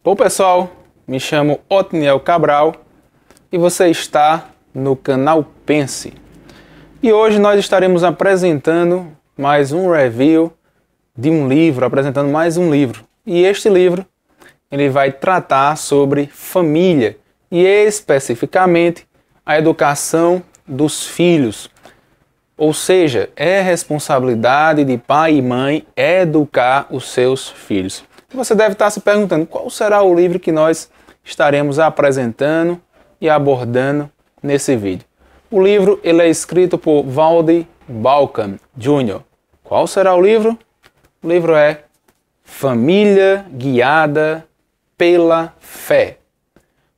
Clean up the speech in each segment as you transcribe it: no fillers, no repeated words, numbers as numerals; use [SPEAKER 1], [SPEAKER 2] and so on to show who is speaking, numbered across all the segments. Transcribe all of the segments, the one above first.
[SPEAKER 1] Bom pessoal, me chamo Otniel Cabral e você está no canal Pense. E hoje nós estaremos apresentando mais um review de um livro, apresentando mais um livro. E este livro, ele vai tratar sobre família e especificamente a educação dos filhos. Ou seja, é responsabilidade de pai e mãe educar os seus filhos. Você deve estar se perguntando qual será o livro que nós estaremos apresentando e abordando nesse vídeo. O livro ele é escrito por Valdi Bauckham Jr. Qual será o livro? O livro é Família Guiada pela Fé.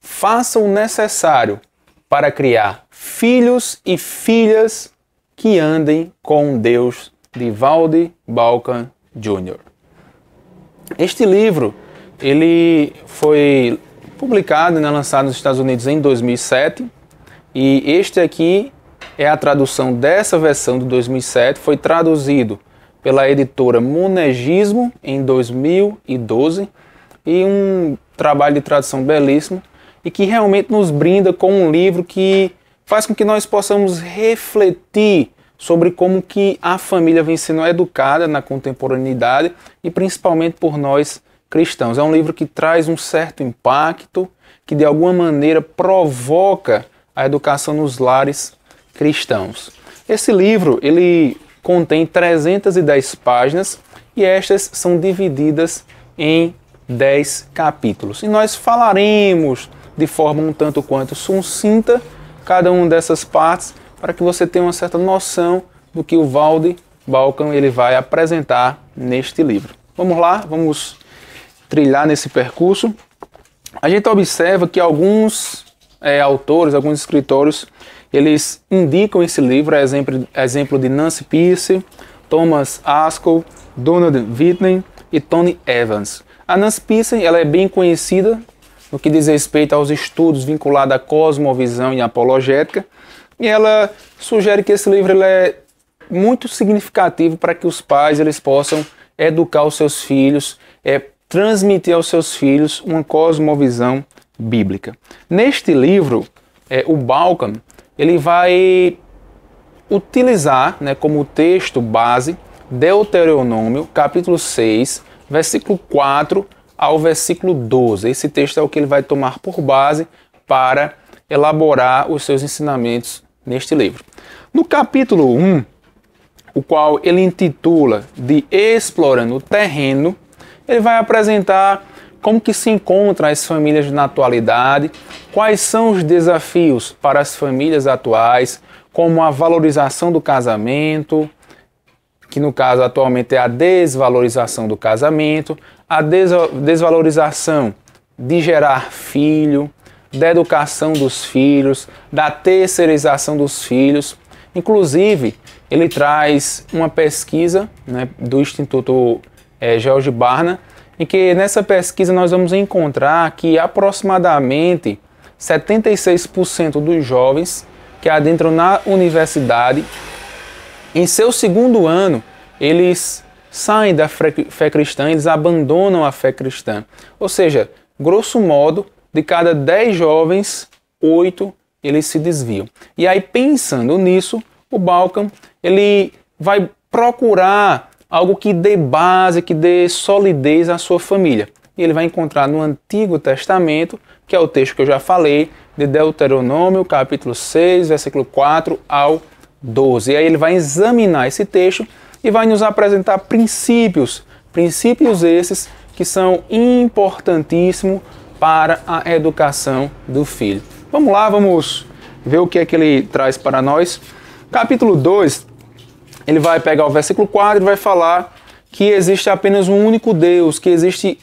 [SPEAKER 1] Faça o necessário para criar filhos e filhas que andem com Deus, de Valdi Bauckham Jr. Este livro ele foi publicado, lançado nos Estados Unidos em 2007 e este aqui é a tradução dessa versão de 2007, foi traduzido pela editora Monegismo em 2012 e um trabalho de tradução belíssimo e que realmente nos brinda com um livro que faz com que nós possamos refletir sobre como que a família vem sendo educada na contemporaneidade e principalmente por nós cristãos. É um livro que traz um certo impacto, que de alguma maneira provoca a educação nos lares cristãos. Esse livro ele contém 310 páginas e estas são divididas em 10 capítulos. E nós falaremos de forma um tanto quanto sucinta cada uma dessas partes para que você tenha uma certa noção do que o Valdi Bauckham ele vai apresentar neste livro. Vamos lá, vamos trilhar nesse percurso. A gente observa que alguns autores, alguns escritores, eles indicam esse livro, exemplo de Nancy Pearcey, Thomas Askell, Donald Whitney e Tony Evans. A Nancy Pearcey ela é bem conhecida no que diz respeito aos estudos vinculados à cosmovisão e apologética, e ela sugere que esse livro ele é muito significativo para que os pais eles possam educar os seus filhos, transmitir aos seus filhos uma cosmovisão bíblica. Neste livro, o Bauckham ele vai utilizar como texto base Deuteronômio, capítulo 6, versículo 4 ao versículo 12. Esse texto é o que ele vai tomar por base para elaborar os seus ensinamentos neste livro. No capítulo 1, o qual ele intitula de Explorando o Terreno, ele vai apresentar como que se encontram as famílias na atualidade, quais são os desafios para as famílias atuais, como a valorização do casamento, que no caso atualmente é a desvalorização do casamento, a desvalorização de gerar filho, da educação dos filhos, da terceirização dos filhos. Inclusive, ele traz uma pesquisa do Instituto George Barna, em que nessa pesquisa nós vamos encontrar que aproximadamente 76% dos jovens que adentram na universidade, em seu segundo ano, eles saem da fé cristã, eles abandonam a fé cristã. Ou seja, grosso modo, de cada 10 jovens, 8 eles se desviam. E aí, pensando nisso, o Bauckham ele vai procurar algo que dê base, que dê solidez à sua família. E ele vai encontrar no Antigo Testamento, que é o texto que eu já falei, de Deuteronômio, capítulo 6, versículo 4 ao 12. E aí ele vai examinar esse texto e vai nos apresentar princípios esses que são importantíssimos para a educação do filho. Vamos lá, vamos ver o que é que ele traz para nós. Capítulo 2, ele vai pegar o versículo 4 e vai falar que existe apenas um único Deus, que existe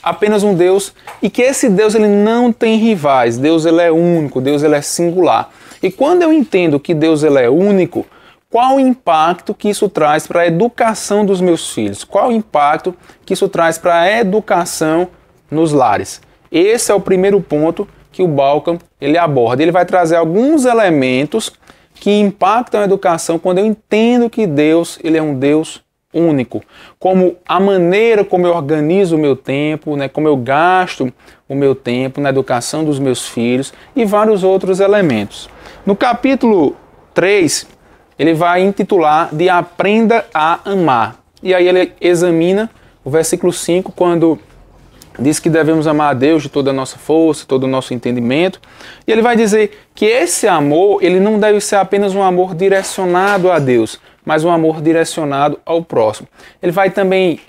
[SPEAKER 1] apenas um Deus e que esse Deus ele não tem rivais. Deus ele é único, Deus ele é singular. E quando eu entendo que Deus ele é único, qual o impacto que isso traz para a educação dos meus filhos? Qual o impacto que isso traz para a educação nos lares? Esse é o primeiro ponto que o Bauckham ele aborda. Ele vai trazer alguns elementos que impactam a educação quando eu entendo que Deus ele é um Deus único, como a maneira como eu organizo o meu tempo, né, como eu gasto o meu tempo na educação dos meus filhos e vários outros elementos. No capítulo 3, ele vai intitular de Aprenda a Amar. E aí ele examina o versículo 5, quando diz que devemos amar a Deus de toda a nossa força, todo o nosso entendimento. E ele vai dizer que esse amor, ele não deve ser apenas um amor direcionado a Deus, mas um amor direcionado ao próximo. Ele vai também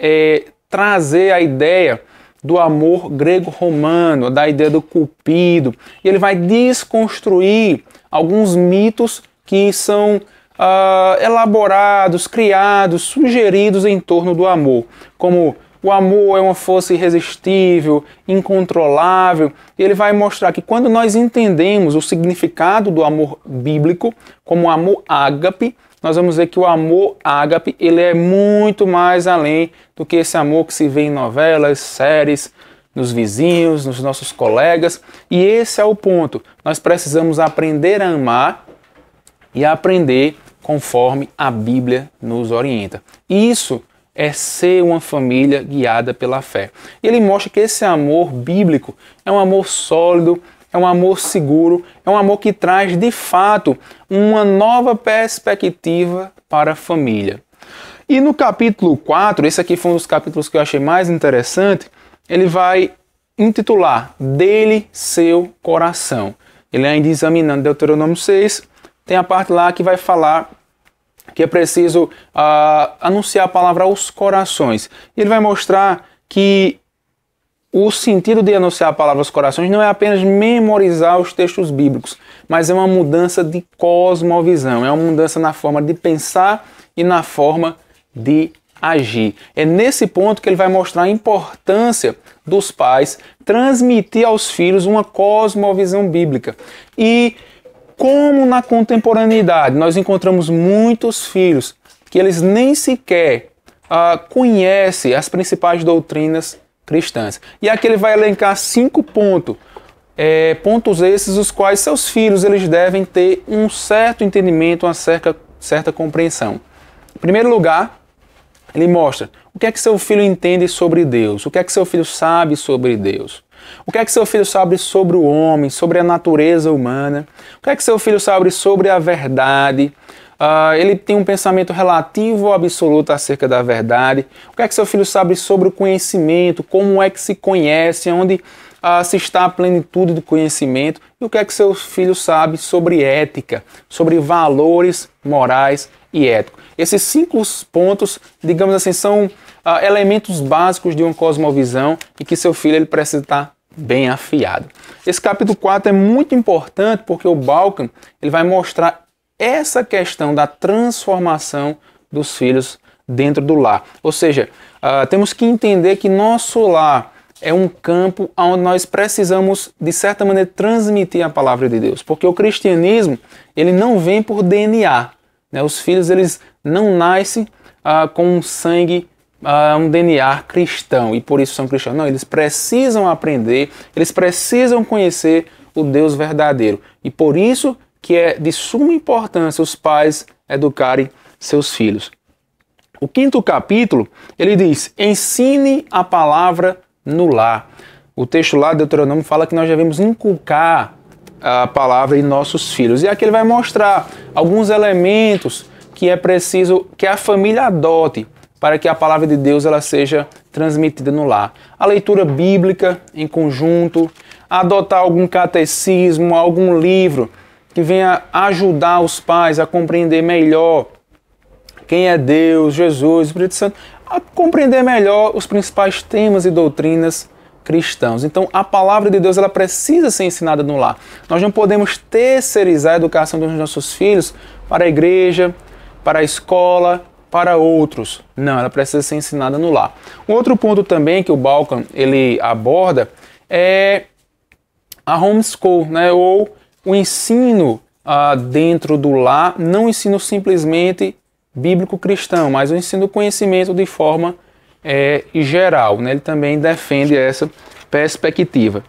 [SPEAKER 1] trazer a ideia do amor grego-romano, da ideia do cupido. E ele vai desconstruir alguns mitos que são elaborados, criados, sugeridos em torno do amor, como o amor é uma força irresistível, incontrolável. E ele vai mostrar que quando nós entendemos o significado do amor bíblico como o amor ágape, nós vamos ver que o amor ágape ele é muito mais além do que esse amor que se vê em novelas, séries, nos vizinhos, nos nossos colegas. E esse é o ponto. Nós precisamos aprender a amar e aprender conforme a Bíblia nos orienta. Isso é ser uma família guiada pela fé. E ele mostra que esse amor bíblico é um amor sólido, é um amor seguro, é um amor que traz, de fato, uma nova perspectiva para a família. E no capítulo 4, esse aqui foi um dos capítulos que eu achei mais interessante, ele vai intitular Dele seu coração. Ele ainda examinando Deuteronômio 6, tem a parte lá que vai falar que é preciso anunciar a palavra aos corações. Ele vai mostrar que o sentido de anunciar a palavra aos corações não é apenas memorizar os textos bíblicos, mas é uma mudança de cosmovisão, é uma mudança na forma de pensar e na forma de agir. É nesse ponto que ele vai mostrar a importância dos pais transmitir aos filhos uma cosmovisão bíblica. E como na contemporaneidade nós encontramos muitos filhos que eles nem sequer conhecem as principais doutrinas cristãs. E aqui ele vai elencar 5 pontos. Pontos esses os quais seus filhos eles devem ter um certo entendimento, uma certa compreensão. Em primeiro lugar, ele mostra o que é que seu filho entende sobre Deus, o que é que seu filho sabe sobre Deus. O que é que seu filho sabe sobre o homem, sobre a natureza humana? O que é que seu filho sabe sobre a verdade? Ele tem um pensamento relativo ou absoluto acerca da verdade? O que é que seu filho sabe sobre o conhecimento? Como é que se conhece? Onde se está a plenitude do conhecimento? E o que é que seu filho sabe sobre ética? Sobre valores morais e éticos? Esses 5 pontos, digamos assim, são elementos básicos de uma cosmovisão e que seu filho ele precisa estar bem afiado. Esse capítulo 4 é muito importante porque o Balkan ele vai mostrar essa questão da transformação dos filhos dentro do lar. Ou seja, temos que entender que nosso lar é um campo onde nós precisamos, de certa maneira, transmitir a palavra de Deus. Porque o cristianismo ele não vem por DNA. Né? Os filhos eles não nascem com sangue um DNA cristão e por isso são cristãos. Não, eles precisam aprender, eles precisam conhecer o Deus verdadeiro. E por isso que é de suma importância os pais educarem seus filhos. O 5º capítulo, ele diz, ensine a palavra no lar. O texto lá de Deuteronômio fala que nós devemos inculcar a palavra em nossos filhos. E aqui ele vai mostrar alguns elementos que é preciso que a família adote para que a palavra de Deus ela seja transmitida no lar. A leitura bíblica em conjunto, adotar algum catecismo, algum livro que venha ajudar os pais a compreender melhor quem é Deus, Jesus, Espírito Santo, a compreender melhor os principais temas e doutrinas cristãos. Então, a palavra de Deus ela precisa ser ensinada no lar. Nós não podemos terceirizar a educação dos nossos filhos para a igreja, para a escola, para outros. Não, ela precisa ser ensinada no lar. Um outro ponto também que o Balkan ele aborda é a homeschool, né? Ou o ensino dentro do lar, não o ensino simplesmente bíblico-cristão, mas o ensino do conhecimento de forma geral. Né? Ele também defende essa perspectiva.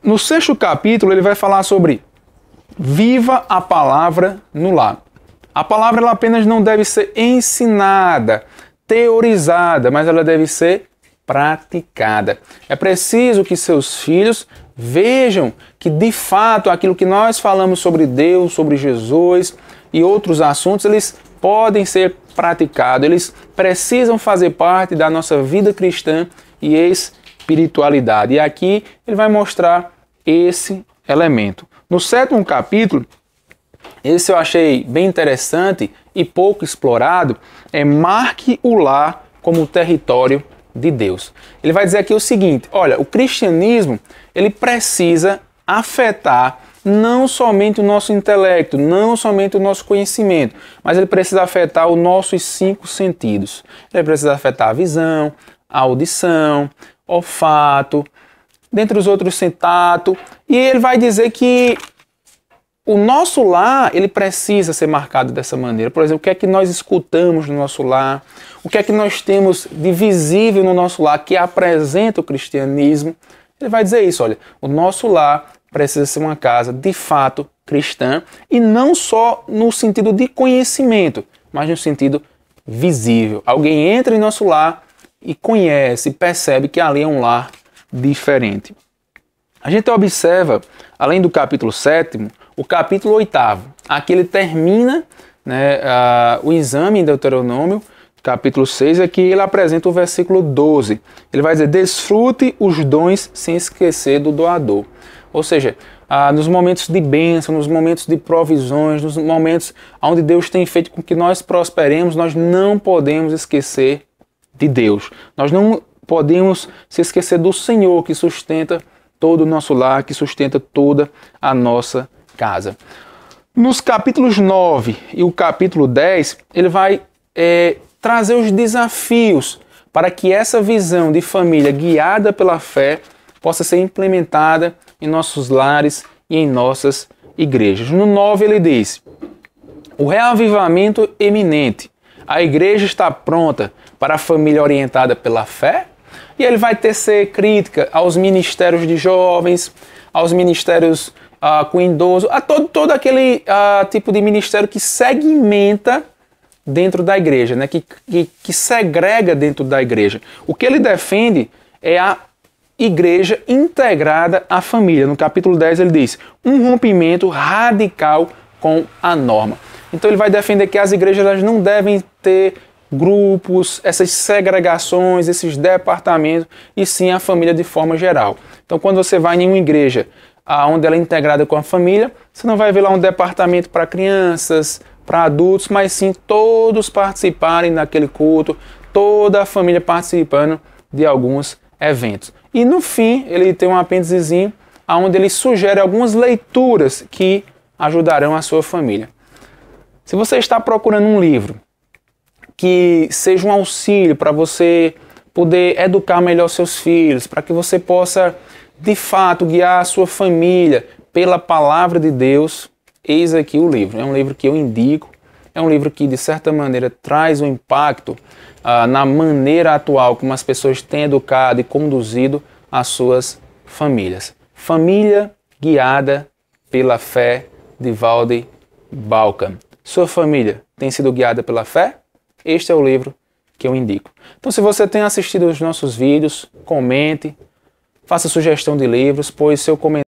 [SPEAKER 1] No 6º capítulo ele vai falar sobre viva a palavra no lar. A palavra ela apenas não deve ser ensinada, teorizada, mas ela deve ser praticada. É preciso que seus filhos vejam que, de fato, aquilo que nós falamos sobre Deus, sobre Jesus e outros assuntos, eles podem ser praticados, eles precisam fazer parte da nossa vida cristã e espiritualidade. E aqui ele vai mostrar esse elemento. No 7º capítulo, esse eu achei bem interessante e pouco explorado, é marque o lar como território de Deus. Ele vai dizer aqui o seguinte, olha, o cristianismo, ele precisa afetar não somente o nosso intelecto, não somente o nosso conhecimento, mas ele precisa afetar os nossos 5 sentidos. Ele precisa afetar a visão, a audição, olfato, dentre os outros, tato, e ele vai dizer que o nosso lar, ele precisa ser marcado dessa maneira. Por exemplo, o que é que nós escutamos no nosso lar? O que é que nós temos de visível no nosso lar que apresenta o cristianismo? Ele vai dizer isso, olha, o nosso lar precisa ser uma casa de fato cristã e não só no sentido de conhecimento, mas no sentido visível. Alguém entra em nosso lar e conhece, percebe que ali é um lar diferente. A gente observa, além do capítulo 7º, o capítulo 8º. Aqui ele termina, né, o exame em Deuteronômio, capítulo 6, aqui ele apresenta o versículo 12. Ele vai dizer, desfrute os dons sem esquecer do doador. Ou seja, nos momentos de bênção, nos momentos de provisões, nos momentos onde Deus tem feito com que nós prosperemos, nós não podemos esquecer de Deus. Nós não podemos se esquecer do Senhor que sustenta todo o nosso lar, que sustenta toda a nossa casa. Nos capítulos 9 e o capítulo 10, ele vai trazer os desafios para que essa visão de família guiada pela fé possa ser implementada em nossos lares e em nossas igrejas. No 9 ele diz, o reavivamento eminente. A igreja está pronta para a família orientada pela fé? E ele vai tecer crítica aos ministérios de jovens, aos ministérios com idoso, a todo aquele tipo de ministério que segmenta dentro da igreja, né? que segrega dentro da igreja. O que ele defende é a igreja integrada à família. No capítulo 10 ele diz, um rompimento radical com a norma. Então ele vai defender que as igrejas elas não devem ter grupos, essas segregações, esses departamentos, e sim a família de forma geral. Então quando você vai em uma igreja onde ela é integrada com a família, você não vai ver lá um departamento para crianças, para adultos, mas sim todos participarem daquele culto, toda a família participando de alguns eventos. E no fim, ele tem um apêndicezinho onde ele sugere algumas leituras que ajudarão a sua família. Se você está procurando um livro que seja um auxílio para você poder educar melhor seus filhos, para que você possa, de fato, guiar a sua família pela palavra de Deus, eis aqui o livro. É um livro que eu indico, é um livro que, de certa maneira, traz um impacto na maneira atual como as pessoas têm educado e conduzido as suas famílias. Família guiada pela fé, de Walden Balcam. Sua família tem sido guiada pela fé? Este é o livro que eu indico. Então, se você tem assistido os nossos vídeos, comente, faça sugestão de livros, pois seu comentário